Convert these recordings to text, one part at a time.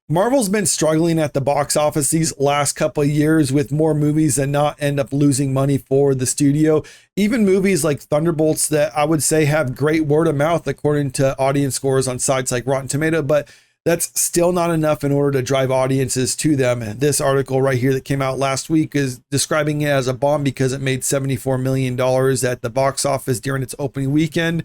Marvel's been struggling at the box office these last couple of years with more movies that not end up losing money for the studio. Even movies like Thunderbolts that I would say have great word of mouth according to audience scores on sites like Rotten Tomato, but that's still not enough in order to drive audiences to them. This article right here that came out last week is describing it as a bomb because it made $74 million at the box office during its opening weekend.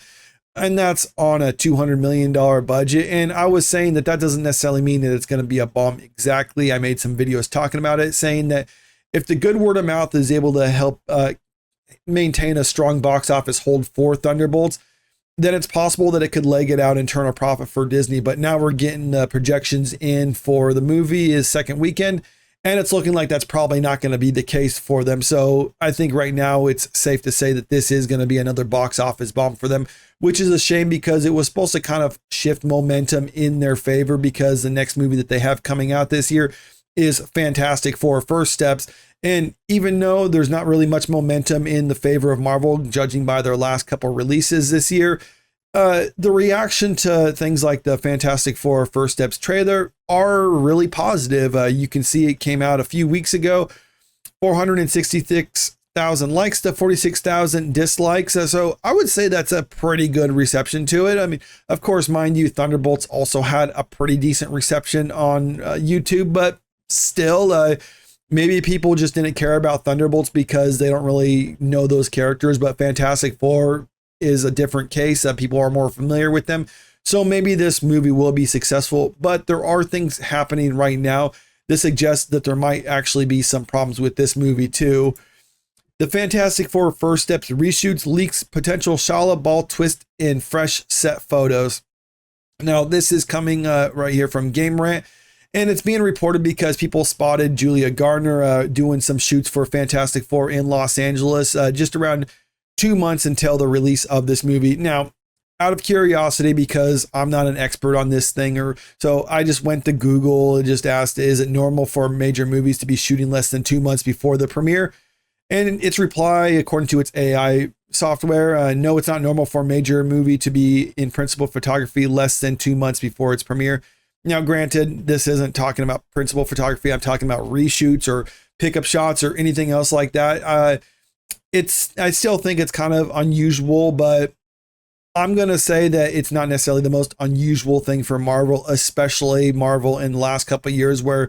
And that's on a $200 million budget. And I was saying that doesn't necessarily mean that it's going to be a bomb exactly. I made some videos talking about it, saying that if the good word of mouth is able to help maintain a strong box office hold for Thunderbolts, then it's possible that it could leg it out and turn a profit for Disney. But now we're getting projections in for the movie is second weekend, and it's looking like that's probably not going to be the case for them. So I think right now it's safe to say that this is going to be another box office bomb for them, which is a shame because it was supposed to kind of shift momentum in their favor, because the next movie that they have coming out this year is Fantastic Four First Steps. And even though there's not really much momentum in the favor of Marvel, judging by their last couple releases this year, the reaction to things like the Fantastic Four First Steps trailer are really positive. You can see it came out a few weeks ago, 466,000 likes to 46,000 dislikes. So I would say that's a pretty good reception to it. I mean, of course, mind you, Thunderbolts also had a pretty decent reception on YouTube, but still, maybe people just didn't care about Thunderbolts because they don't really know those characters, but Fantastic Four is a different case. People are more familiar with them. So maybe this movie will be successful, but there are things happening right now that suggest that there might actually be some problems with this movie too. The Fantastic Four First Steps reshoots leaks potential Shalla-Bal twist in fresh set photos. Now, this is coming right here from Rant. And it's being reported because people spotted Julia Garner doing some shoots for Fantastic Four in Los Angeles just around 2 months until the release of this movie. Now, out of curiosity, because I'm not an expert on this thing, so I just went to Google and just asked, is it normal for major movies to be shooting less than 2 months before the premiere? And its reply, according to its AI software, no, it's not normal for a major movie to be in principal photography less than 2 months before its premiere. Now, granted, this isn't talking about principal photography. I'm talking about reshoots or pickup shots or anything else like that. I still think it's kind of unusual, but I'm going to say that it's not necessarily the most unusual thing for Marvel, especially Marvel in the last couple of years, where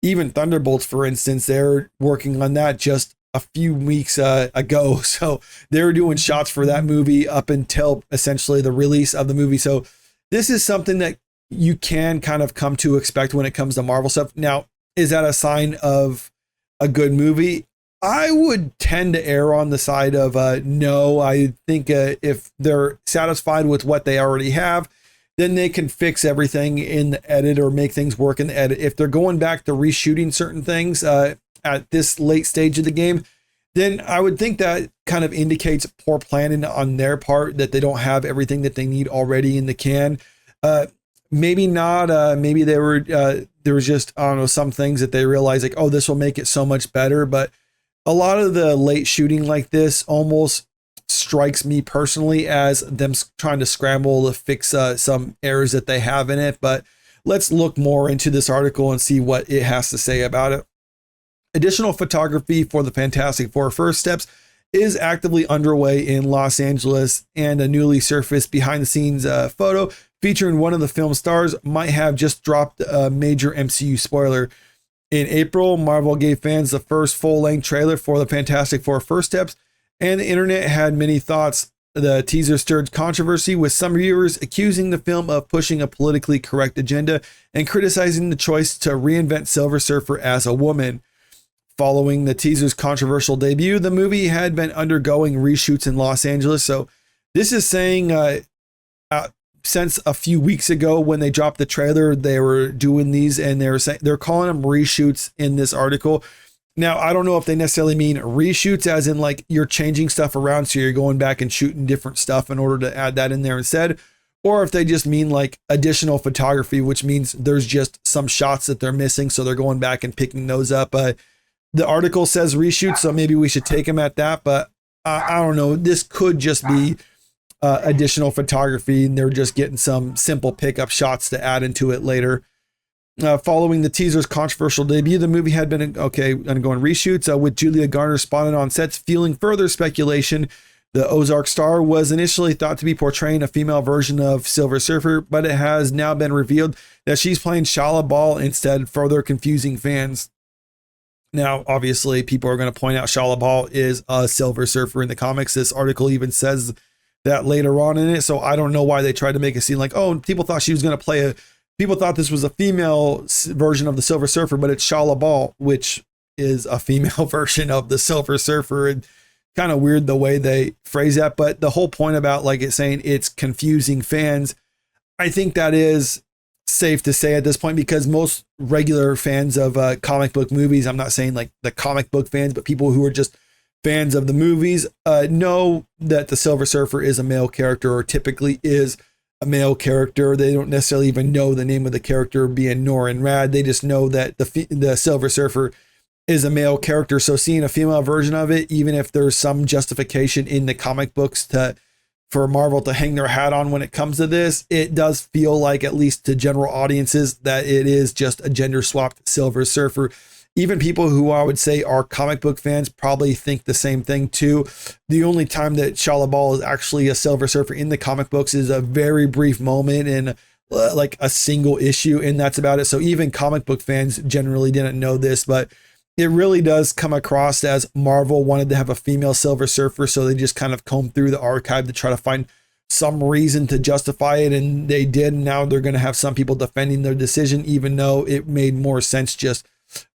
even Thunderbolts, for instance, they're working on that just a few weeks ago. So they were doing shots for that movie up until essentially the release of the movie. So this is something that you can kind of come to expect when it comes to Marvel stuff. Now, is that a sign of a good movie? I would tend to err on the side of no. I think if they're satisfied with what they already have, then they can fix everything in the edit or make things work in the edit. If they're going back to reshooting certain things at this late stage of the game, then I would think that kind of indicates poor planning on their part, that they don't have everything that they need already in the can. Maybe not. Maybe there was just, I don't know, some things that they realized like, oh, this will make it so much better. But a lot of the late shooting like this almost strikes me personally as them trying to scramble to fix some errors that they have in it. But let's look more into this article and see what it has to say about it. Additional photography for the Fantastic Four First Steps is actively underway in Los Angeles, and a newly surfaced behind the scenes photo featuring one of the film stars might have just dropped a major MCU spoiler. In April, Marvel gave fans the first full-length trailer for the Fantastic Four First Steps, and the internet had many thoughts. The teaser stirred controversy, with some viewers accusing the film of pushing a politically correct agenda and criticizing the choice to reinvent Silver Surfer as a woman. Following the teaser's controversial debut, the movie had been undergoing reshoots in Los Angeles. So this is saying since a few weeks ago when they dropped the trailer, they were doing these, and they're calling them reshoots in this article. Now, I don't know if they necessarily mean reshoots as in like you're changing stuff around, so you're going back and shooting different stuff in order to add that in there instead, or if they just mean like additional photography, which means there's just some shots that they're missing, so they're going back and picking those up. The article says reshoot, so maybe we should take them at that, but I don't know. This could just be additional photography, and they're just getting some simple pickup shots to add into it later. Following the teaser's controversial debut, the movie had been undergoing reshoots, with Julia Garner spotted on sets, fueling further speculation. The Ozark star was initially thought to be portraying a female version of Silver Surfer, but it has now been revealed that she's playing Shalla-Bal instead, further confusing fans. Now, obviously, people are going to point out Shalla-Bal is a Silver Surfer in the comics. This article even says that later on in it, so I don't know why they tried to make it seem like, oh, people thought she was going to play people thought this was a female version of the Silver Surfer, but it's Shalla-Bal, which is a female version of the Silver Surfer. And kind of weird the way they phrase that, but the whole point about like it's saying it's confusing fans, I think that is safe to say at this point, because most regular fans of comic book movies, I'm not saying like the comic book fans, but people who are just fans of the movies, know that the Silver Surfer is a male character, or typically is a male character. They don't necessarily even know the name of the character being Norrin Rad. They just know that the Silver Surfer is a male character. So seeing a female version of it, even if there's some justification in the comic books for Marvel to hang their hat on when it comes to this, it does feel like, at least to general audiences, that it is just a gender swapped Silver Surfer. Even people who I would say are comic book fans probably think the same thing too. The only time that Shalla-Bal is actually a Silver Surfer in the comic books is a very brief moment in like a single issue, and that's about it. So even comic book fans generally didn't know this, but it really does come across as Marvel wanted to have a female Silver Surfer, so they just kind of combed through the archive to try to find some reason to justify it, and they did. Now they're going to have some people defending their decision, even though it made more sense just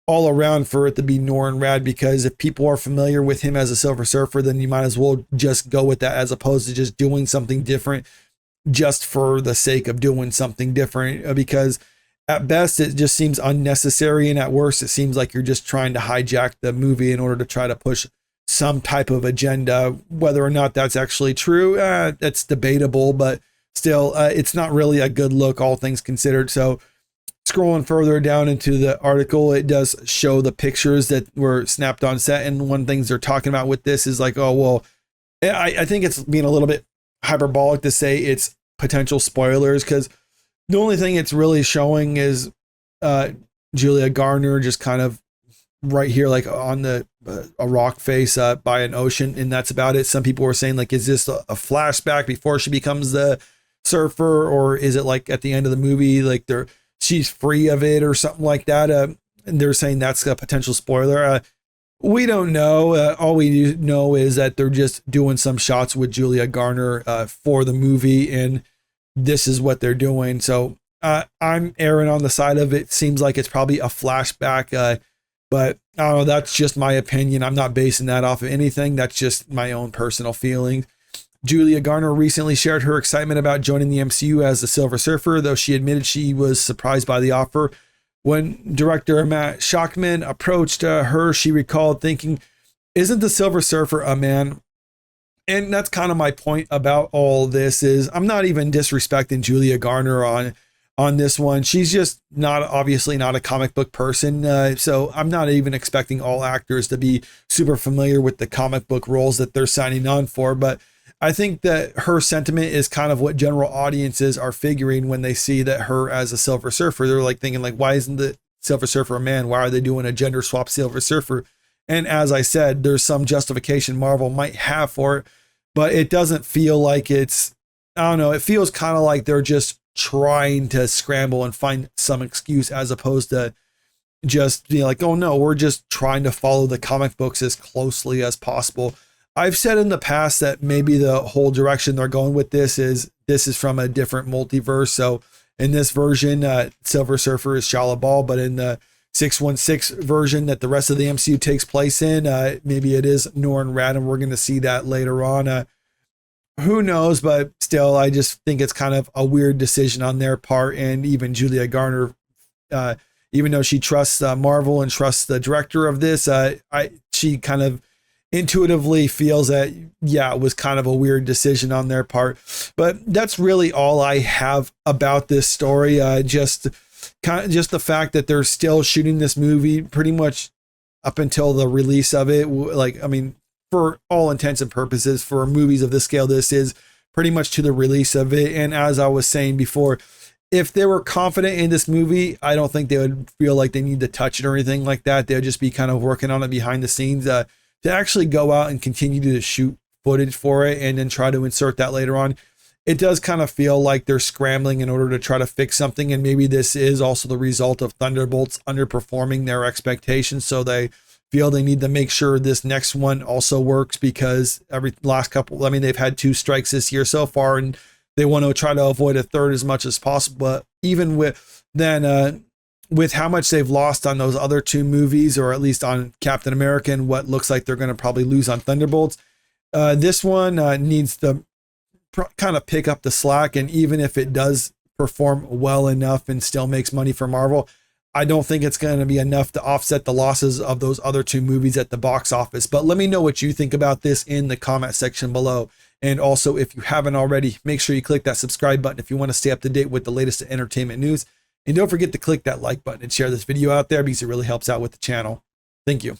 all around for it to be Norrin Rad, because if people are familiar with him as a Silver Surfer, then you might as well just go with that, as opposed to just doing something different just for the sake of doing something different, because at best, it just seems unnecessary, and at worst, it seems like you're just trying to hijack the movie in order to try to push some type of agenda. Whether or not that's actually true, that's debatable, but still, it's not really a good look, all things considered. So scrolling further down into the article, it does show the pictures that were snapped on set, and one things they're talking about with this is like, oh, well, I think it's being a little bit hyperbolic to say it's potential spoilers, because the only thing it's really showing is Julia Garner just kind of right here, like on a rock face by an ocean, and that's about it. Some people were saying, like, is this a flashback before she becomes the surfer, or is it like at the end of the movie, like she's free of it or something like that? And they're saying that's a potential spoiler. We don't know. All we know is that they're just doing some shots with Julia Garner for the movie, and this is what they're doing. So I'm erring on the side of it seems like it's probably a flashback, but I don't know, that's just my opinion. I'm not basing that off of anything. That's just my own personal feeling. Julia Garner recently shared her excitement about joining the MCU as the Silver Surfer, though she admitted she was surprised by the offer. When director Matt Shakman approached her, she recalled thinking, "Isn't the Silver Surfer a man?" And that's kind of my point about all this, is I'm not even disrespecting Julia Garner on this one. She's just obviously not a comic book person. So I'm not even expecting all actors to be super familiar with the comic book roles that they're signing on for. But I think that her sentiment is kind of what general audiences are figuring when they see that her as a Silver Surfer. They're like thinking, like, why isn't the Silver Surfer a man? Why are they doing a gender swap Silver Surfer? And as I said, there's some justification Marvel might have for it, but it doesn't feel like it's, I don't know, it feels kind of like they're just trying to scramble and find some excuse, as opposed to just being like, oh no, we're just trying to follow the comic books as closely as possible. I've said in the past that maybe the whole direction they're going with this is from a different multiverse. So in this version, Silver Surfer is Shalla-Bal, but in the 616 version that the rest of the MCU takes place in, maybe it is Norrin Rad, and we're going to see that later on. Who knows? But still, I just think it's kind of a weird decision on their part. And even Julia Garner, even though she trusts Marvel and trusts the director of this, she kind of intuitively feels that, yeah, it was kind of a weird decision on their part. But that's really all I have about this story. Just the fact that they're still shooting this movie pretty much up until the release of it. Like, I mean, for all intents and purposes, for movies of this scale, this is pretty much to the release of it. And as I was saying before, if they were confident in this movie, I don't think they would feel like they need to touch it or anything like that. They'll just be kind of working on it behind the scenes. To actually go out and continue to shoot footage for it and then try to insert that later on, it does kind of feel like they're scrambling in order to try to fix something. And maybe this is also the result of Thunderbolts underperforming their expectations. So they feel they need to make sure this next one also works, because every last couple, I mean, they've had 2 strikes this year so far, and they want to try to avoid a third as much as possible. But even with how much they've lost on those other 2 movies, or at least on Captain America and what looks like they're going to probably lose on Thunderbolts, this one needs to kind of pick up the slack. And even if it does perform well enough and still makes money for Marvel, I don't think it's going to be enough to offset the losses of those other 2 movies at the box office. But let me know what you think about this in the comment section below. And also, if you haven't already, make sure you click that subscribe button if you want to stay up to date with the latest entertainment news. And don't forget to click that like button and share this video out there, because it really helps out with the channel. Thank you.